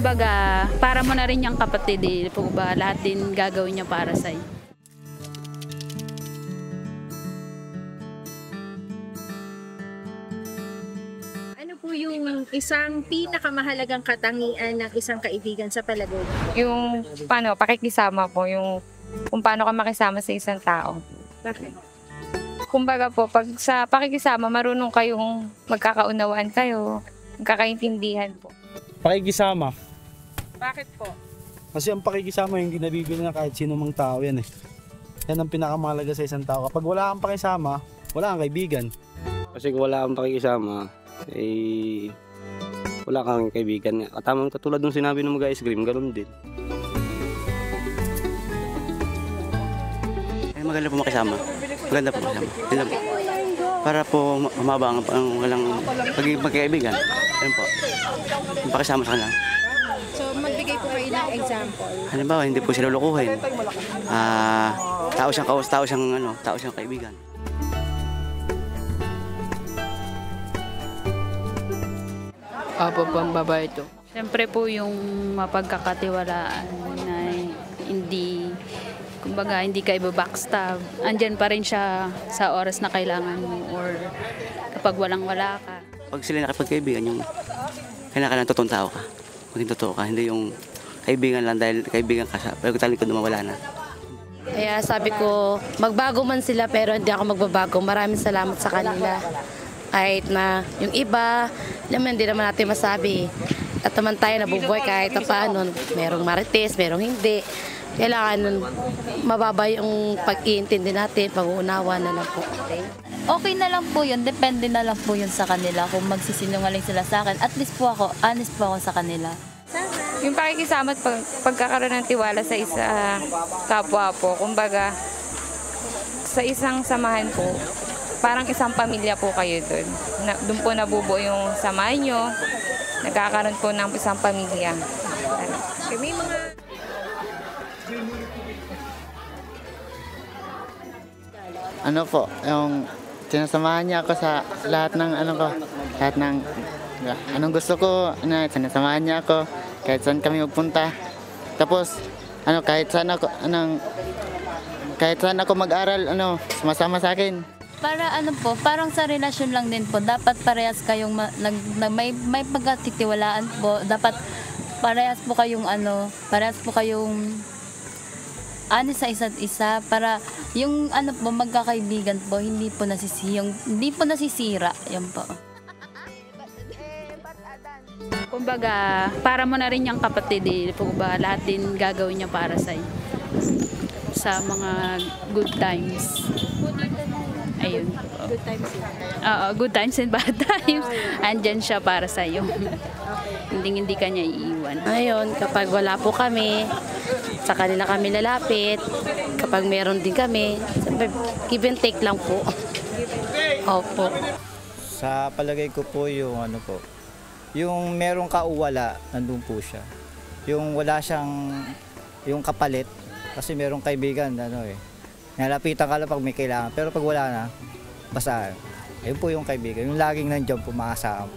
Kumbaga, para mo na rin yung kapatid eh. Po ba, lahat din gagawin niya para sa'yo. Ano po yung isang pinakamahalagang katangian ng isang kaibigan sa palagay mo? Yung paano, pakikisama po, yung kung paano ka makisama sa isang tao. Bakit? Kumbaga po, pag sa pakikisama, marunong kayong magkakaunawaan kayo, magkakaintindihan po. Pakikisama. Bakit po? Kasi ang pakikisama hindi nabibili na kahit sino mang tao yan eh. Yan ang pinakamahalaga sa isang tao. Kapag wala kang pakisama, wala kang kaibigan. Kasi kung wala kang pakikisama, eh, wala kang kaibigan. Katamang katulad ng sinabi ng mag-ice cream, ganun din. Ay, maganda po makisama. Maganda po makisama. Yun po. Para po humaba ang walang pagkaibigan. Ayun po. Yung pakisama sa kanila. So, magbigay po kayo ng example. Halimbawa, hindi po sila lukuhin. Tao siyang kaibigan. Apo pang babae ito. Siyempre po yung mapagkakatiwalaan na hindi, kumbaga hindi ka iba-backstab. Andyan pa rin siya sa oras na kailangan mo or kapag walang-wala ka. Pag sila nakipagkaibigan, yung kailangan totoong tao ka. Maging totoo ka, hindi yung kaibigan lang dahil kaibigan ka sa pero talikod na mawala na. Kaya sabi ko, magbago man sila pero hindi ako magbabago. Maraming salamat sa kanila. Kahit na yung iba, hindi naman natin masabi. At naman tayo nabubuhay kahit paano. Merong marites, merong hindi. Kailangan mababa yung pag-iintindi natin, pag-uunawa na lang po. Okay na lang po yun, depende na lang po yun sa kanila kung magsisinungaling sila sa akin. At least po ako, honest po ako sa kanila. Yung pakikisama at pagkakaroon ng tiwala sa isa kapwa po, kumbaga sa isang samahan po, parang isang pamilya po kayo doon. Doon po nabubuo yung samahan nyo, nagkakaroon po ng isang pamilya. May mga... Ano po, yung sinasamahan niya ako sa lahat ng lahat ng anong gusto ko, sinasamahan niya ako kahit saan kami magpunta. Tapos kahit saan ako mag-aral, sumasama sa akin. Para parang sa relasyon lang din po, dapat parehas kayong may pagkatitiwalaan po, dapat parehas po kayong honest sa isa't isa para yung magkakaibigan po hindi po nasisira, yan po. Kumbaga, para mo na rin yung kapatid eh. Po ba, lahat din gagawin niya para sa'yo. Sa mga good times. Ayun. Good times yun. Oo, good times and bad times. Andyan siya para sa'yo. Hindi ka niya iiwan. Ngayon, kapag wala po kami, sa kanila kami lalapit. Kapag meron din kami, give and take lang po. Opo. Sa palagay ko po yung yung merong kauwala, nandun po siya. Yung wala siyang, yung kapalit, kasi merong kaibigan, nalapitan ka lang pag may kailangan, pero pag wala na, basta, ayun po yung kaibigan, yung laging nandiyan pumakasama.